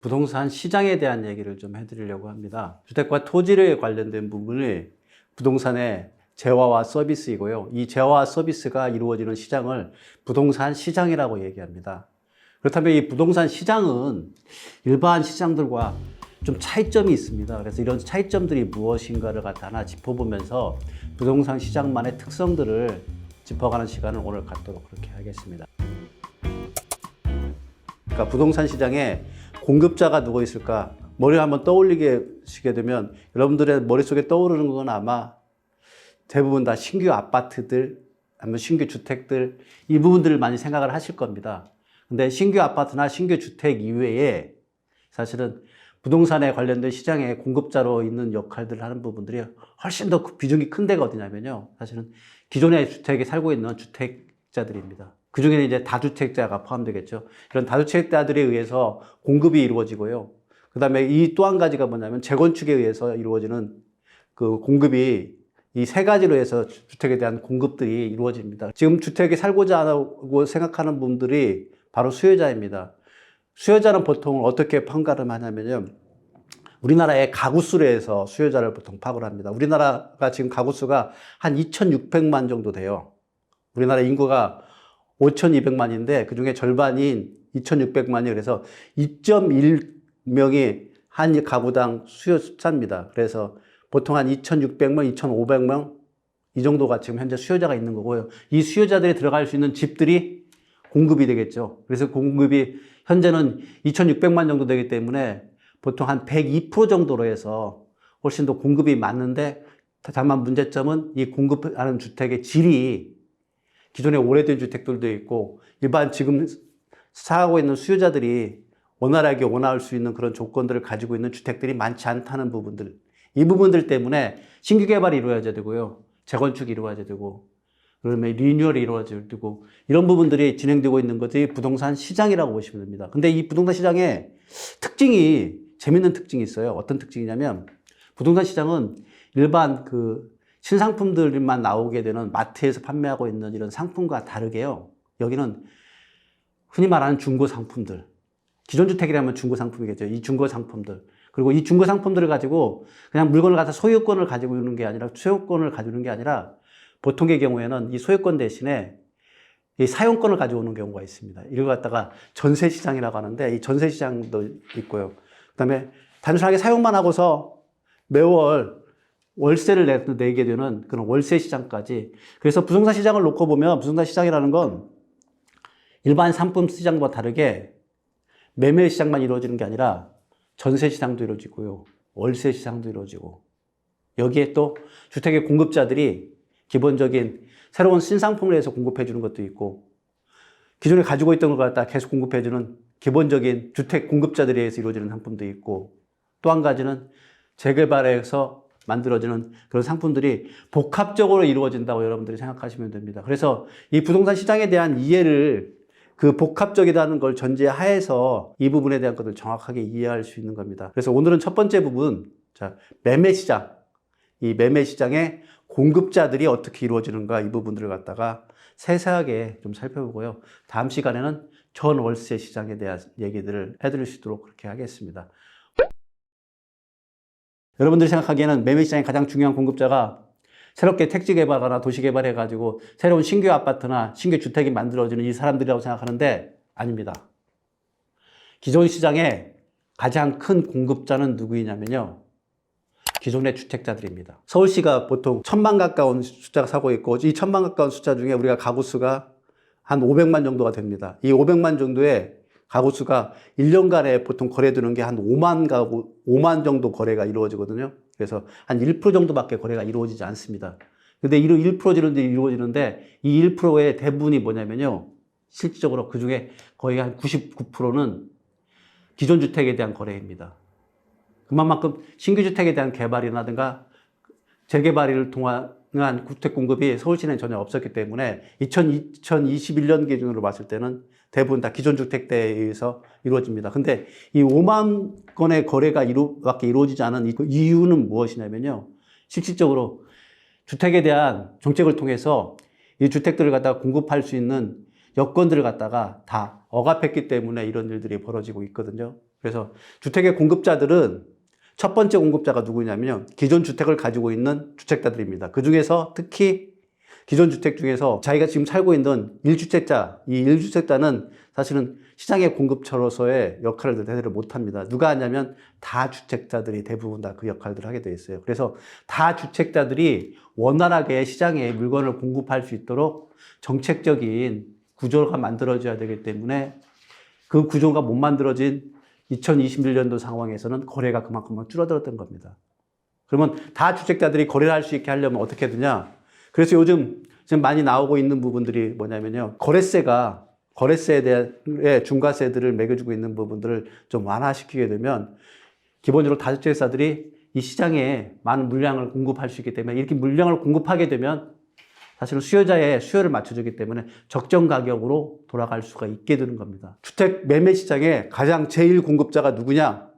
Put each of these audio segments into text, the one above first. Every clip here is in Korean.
부동산 시장에 대한 얘기를 좀 해드리려고 합니다. 주택과 토지에 관련된 부분이 부동산의 재화와 서비스이고요. 이 재화와 서비스가 이루어지는 시장을 부동산 시장이라고 얘기합니다. 그렇다면 이 부동산 시장은 일반 시장들과 좀 차이점이 있습니다. 그래서 이런 차이점들이 무엇인가를 하나 짚어보면서 부동산 시장만의 특성들을 짚어가는 시간을 오늘 갖도록 그렇게 하겠습니다. 그러니까 부동산 시장에 공급자가 누구 있을까? 머리를 한번 떠올리게 되면 여러분들의 머릿속에 떠오르는 건 아마 대부분 다 신규 아파트들, 아니면 신규 주택들, 이 부분들을 많이 생각을 하실 겁니다. 근데 신규 아파트나 신규 주택 이외에 사실은 부동산에 관련된 시장에 공급자로 있는 역할들을 하는 부분들이 훨씬 더 비중이 큰 데가 어디냐면요. 사실은 기존의 주택에 살고 있는 주택자들입니다. 그 중에는 이제 다주택자가 포함되겠죠. 이런 다주택자들에 의해서 공급이 이루어지고요. 그 다음에 이 또 한 가지가 뭐냐면 재건축에 의해서 이루어지는 그 공급이 이 세 가지로 해서 주택에 대한 공급들이 이루어집니다. 지금 주택에 살고자 하고 생각하는 분들이 바로 수요자입니다. 수요자는 보통 어떻게 판가름 하냐면요. 우리나라의 가구 수로 해서 수요자를 보통 파악을 합니다. 우리나라가 지금 가구 수가 한 2,600만 정도 돼요. 우리나라 인구가 5,200만인데 그 중에 절반인 2,600만이 그래서 2.1명이 한 가구당 수요 숫자입니다. 그래서 보통 한 2,600명, 2,500명 이 정도가 지금 현재 수요자가 있는 거고요. 이 수요자들이 들어갈 수 있는 집들이 공급이 되겠죠. 그래서 공급이 현재는 2,600만 정도 되기 때문에 보통 한 102% 정도로 해서 훨씬 더 공급이 많은데 다만 문제점은 이 공급하는 주택의 질이 기존에 오래된 주택들도 있고 일반 지금 사고 있는 수요자들이 원활하게 원할 수 있는 그런 조건들을 가지고 있는 주택들이 많지 않다는 부분들, 이 부분들 때문에 신규 개발이 이루어져야 되고요. 재건축이 이루어져야 되고 그러면 리뉴얼이 이루어져야 되고 이런 부분들이 진행되고 있는 것이 부동산 시장이라고 보시면 됩니다. 근데 이 부동산 시장의 특징이 재밌는 특징이 있어요. 어떤 특징이냐면 부동산 시장은 일반 그 신상품들만 나오게 되는 마트에서 판매하고 있는 이런 상품과 다르게요. 여기는 흔히 말하는 중고 상품들, 기존 주택이라면 중고 상품이겠죠. 이 중고 상품들. 그리고 이 중고 상품들을 가지고 그냥 물건을 갖다 소유권을 가지고 있는 게 아니라 소유권을 가지고 있는 게 아니라 보통의 경우에는 이 소유권 대신에 이 사용권을 가지고 오는 경우가 있습니다. 이걸 갖다가 전세 시장이라고 하는데 이 전세 시장도 있고요. 그다음에 단순하게 사용만 하고서 매월 월세를 내게 되는 그런 월세 시장까지. 그래서 부동산 시장을 놓고 보면 부동산 시장이라는 건 일반 상품 시장과 다르게 매매 시장만 이루어지는 게 아니라 전세 시장도 이루어지고요. 월세 시장도 이루어지고 여기에 또 주택의 공급자들이 기본적인 새로운 신상품을 해서 공급해 주는 것도 있고 기존에 가지고 있던 걸 갖다 계속 공급해 주는 기본적인 주택 공급자들에 의해서 이루어지는 상품도 있고 또 한 가지는 재개발해서 만들어지는 그런 상품들이 복합적으로 이루어진다고 여러분들이 생각하시면 됩니다. 그래서 이 부동산 시장에 대한 이해를 그 복합적이라는 걸 전제하에서 이 부분에 대한 것을 정확하게 이해할 수 있는 겁니다. 그래서 오늘은 첫 번째 부분, 자, 매매 시장. 이 매매 시장의 공급자들이 어떻게 이루어지는가 이 부분들을 갖다가 세세하게 좀 살펴보고요. 다음 시간에는 전월세 시장에 대한 얘기들을 해드릴 수 있도록 그렇게 하겠습니다. 여러분들이 생각하기에는 매매 시장의 가장 중요한 공급자가 새롭게 택지 개발하거나 도시 개발해가지고 새로운 신규 아파트나 신규 주택이 만들어지는 이 사람들이라고 생각하는데 아닙니다. 기존 시장의 가장 큰 공급자는 누구이냐면요. 기존의 주택자들입니다. 서울시가 보통 1,000만 가까운 숫자가 사고 있고 이 1,000만 가까운 숫자 중에 우리가 가구 수가 한 500만 정도가 됩니다. 이 500만 정도의 가구 수가 1년간에 보통 거래되는 게 한 5만 가구, 5만 정도 거래가 이루어지거든요. 그래서 한 1% 정도밖에 거래가 이루어지지 않습니다. 근데 이 1% 이루어지는데 이 1%의 대부분이 뭐냐면요. 실질적으로 그 중에 거의 한 99%는 기존 주택에 대한 거래입니다. 그만큼 신규 주택에 대한 개발이라든가 재개발을 통한 주택 공급이 서울시내는 전혀 없었기 때문에 2021년 기준으로 봤을 때는 대부분 다 기존 주택대에 의해서 이루어집니다. 근데 이 5만 건의 거래가 밖에 이루어지지 않은 이유는 무엇이냐면요. 실질적으로 주택에 대한 정책을 통해서 이 주택들을 갖다가 공급할 수 있는 여건들을 갖다가 다 억압했기 때문에 이런 일들이 벌어지고 있거든요. 그래서 주택의 공급자들은 첫 번째 공급자가 누구냐면요. 기존 주택을 가지고 있는 주택자들입니다. 그 중에서 특히 기존 주택 중에서 자기가 지금 살고 있는 1주택자, 이 1주택자는 사실은 시장의 공급처로서의 역할을 제대로 못합니다. 누가 하냐면 다주택자들이 대부분 다 그 역할들을 하게 되어 있어요. 그래서 다주택자들이 원활하게 시장에 물건을 공급할 수 있도록 정책적인 구조가 만들어져야 되기 때문에 그 구조가 못 만들어진 2021년도 상황에서는 거래가 그만큼 줄어들었던 겁니다. 그러면 다주택자들이 거래를 할 수 있게 하려면 어떻게 되냐? 그래서 요즘 지금 많이 나오고 있는 부분들이 뭐냐면요. 거래세에 대한 중과세들을 매겨주고 있는 부분들을 좀 완화시키게 되면 기본적으로 다주택자들이 이 시장에 많은 물량을 공급할 수 있기 때문에 이렇게 물량을 공급하게 되면 사실은 수요자의 수요를 맞춰주기 때문에 적정 가격으로 돌아갈 수가 있게 되는 겁니다. 주택 매매 시장에 가장 제일 공급자가 누구냐?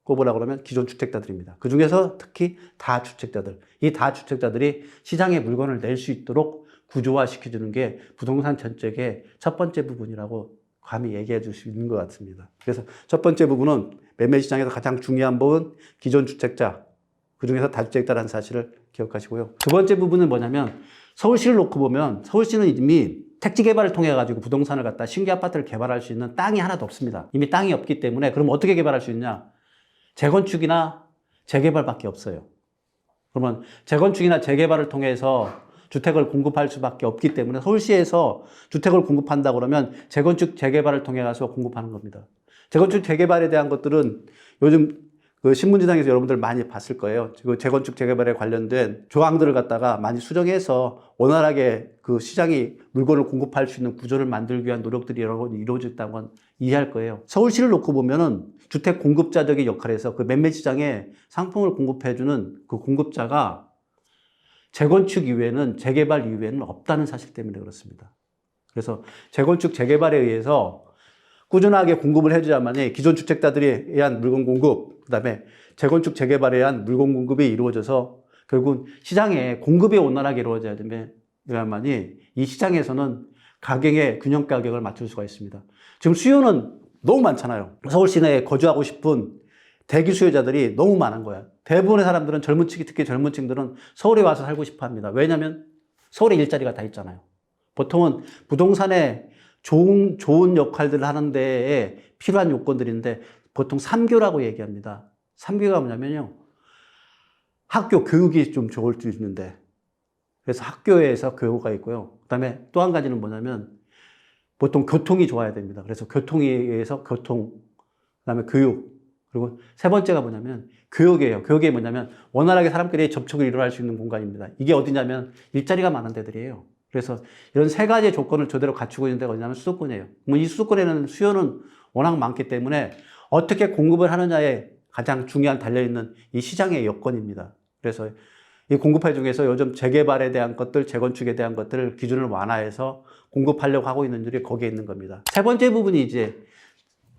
꼽으라고 그러면 기존 주택자들입니다. 그 중에서 특히 다주택자들. 이 다주택자들이 시장에 물건을 낼 수 있도록 구조화시켜주는 게 부동산 정책의 첫 번째 부분이라고 감히 얘기해 줄 수 있는 것 같습니다. 그래서 첫 번째 부분은 매매 시장에서 가장 중요한 부분, 기존 주택자, 그 중에서 다주택자라는 사실을 기억하시고요. 두 번째 부분은 뭐냐면 서울시를 놓고 보면 서울시는 이미 택지 개발을 통해 가지고 부동산을 갖다 신규 아파트를 개발할 수 있는 땅이 하나도 없습니다. 이미 땅이 없기 때문에 그럼 어떻게 개발할 수 있냐? 재건축이나 재개발밖에 없어요. 그러면 재건축이나 재개발을 통해서 주택을 공급할 수밖에 없기 때문에 서울시에서 주택을 공급한다 그러면 재건축 재개발을 통해 가서 공급하는 겁니다. 재건축 재개발에 대한 것들은 요즘 그 신문지상에서 여러분들 많이 봤을 거예요. 그 재건축 재개발에 관련된 조항들을 갖다가 많이 수정해서 원활하게 그 시장이 물건을 공급할 수 있는 구조를 만들기 위한 노력들이 여러 번 이루어졌다는 건 이해할 거예요. 서울시를 놓고 보면은 주택 공급자적인 역할에서 그 매매 시장에 상품을 공급해주는 그 공급자가 재건축 이외에는 재개발 이외에는 없다는 사실 때문에 그렇습니다. 그래서 재건축 재개발에 의해서 꾸준하게 공급을 해줘야만이 기존 주택자들에 의한 물건 공급, 그 다음에 재건축 재개발에 의한 물건 공급이 이루어져서 결국은 시장에 공급이 원활하게 이루어져야 되야만이 이 시장에서는 가격의 균형 가격을 맞출 수가 있습니다. 지금 수요는 너무 많잖아요. 서울 시내에 거주하고 싶은 대기 수요자들이 너무 많은 거야. 대부분의 사람들은 젊은 층이, 특히 젊은 층들은 서울에 와서 살고 싶어 합니다. 왜냐하면 서울에 일자리가 다 있잖아요. 보통은 부동산에 좋은 역할들을 하는 데에 필요한 요건들인데 보통 3교라고 얘기합니다. 3교가 뭐냐면요. 학교 교육이 좀 좋을 수 있는데 그래서 학교에서 교육가 있고요. 그 다음에 또 한 가지는 뭐냐면 보통 교통이 좋아야 됩니다. 그래서 교통에 의해서 교통, 그 다음에 교육, 그리고 세 번째가 뭐냐면 교육이에요. 교육이 뭐냐면 원활하게 사람끼리 접촉을 일어날 수 있는 공간입니다. 이게 어디냐면 일자리가 많은 데들이에요. 그래서 이런 세 가지의 조건을 제대로 갖추고 있는 데가 어디냐면 수도권이에요. 이 수도권에는 수요는 워낙 많기 때문에 어떻게 공급을 하느냐에 가장 중요한 달려있는 이 시장의 여건입니다. 그래서 이 공급할 중에서 요즘 재개발에 대한 것들, 재건축에 대한 것들을 기준을 완화해서 공급하려고 하고 있는 들이 거기에 있는 겁니다. 세 번째 부분이 이제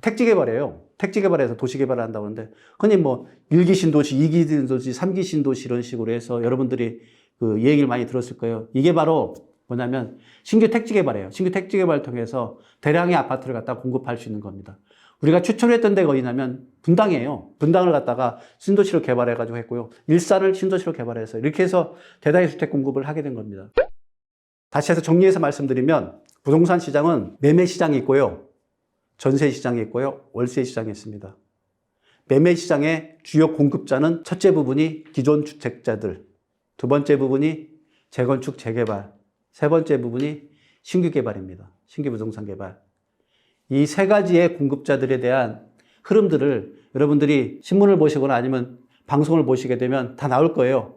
택지 개발이에요. 택지 개발에서 도시 개발을 한다고 하는데, 흔히 뭐 1기 신도시, 2기 신도시, 3기 신도시 이런 식으로 해서 여러분들이 그 얘기를 많이 들었을 거예요. 이게 바로 뭐냐면 신규 택지 개발이에요. 신규 택지 개발을 통해서 대량의 아파트를 갖다 공급할 수 있는 겁니다. 우리가 추천했던 데가 어디냐면 분당이에요. 분당을 갖다가 신도시로 개발해가지고 했고요. 일산을 신도시로 개발해서 이렇게 해서 대다수 주택 공급을 하게 된 겁니다. 다시 해서 정리해서 말씀드리면 부동산 시장은 매매 시장이 있고요. 전세 시장이 있고요. 월세 시장이 있습니다. 매매 시장의 주요 공급자는 첫째 부분이 기존 주택자들, 두 번째 부분이 재건축 재개발, 세 번째 부분이 신규 개발입니다. 신규 부동산 개발. 이 세 가지의 공급자들에 대한 흐름들을 여러분들이 신문을 보시거나 아니면 방송을 보시게 되면 다 나올 거예요.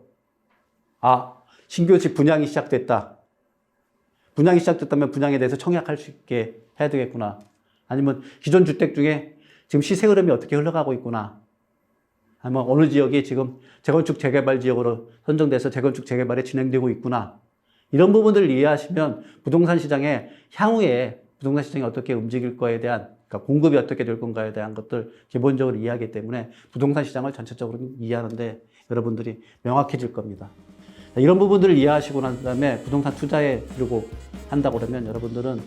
아, 신규 집 분양이 시작됐다. 분양이 시작됐다면 분양에 대해서 청약할 수 있게 해야 되겠구나. 아니면 기존 주택 중에 지금 시세 흐름이 어떻게 흘러가고 있구나. 아니면 어느 지역이 지금 재건축 재개발 지역으로 선정돼서 재건축 재개발이 진행되고 있구나. 이런 부분들을 이해하시면 부동산 시장의 향후에 부동산 시장이 어떻게 움직일 거에 대한, 그러니까 공급이 어떻게 될 건가에 대한 것들 기본적으로 이해하기 때문에 부동산 시장을 전체적으로 이해하는데 여러분들이 명확해질 겁니다. 이런 부분들을 이해하시고 난 다음에 부동산 투자에 들고 한다고 그러면 여러분들은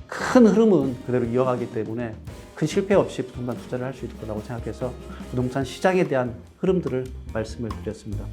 큰 흐름은 그대로 이어가기 때문에 큰 실패 없이 부동산 투자를 할 수 있을 거라고 생각해서 부동산 시장에 대한 흐름들을 말씀을 드렸습니다.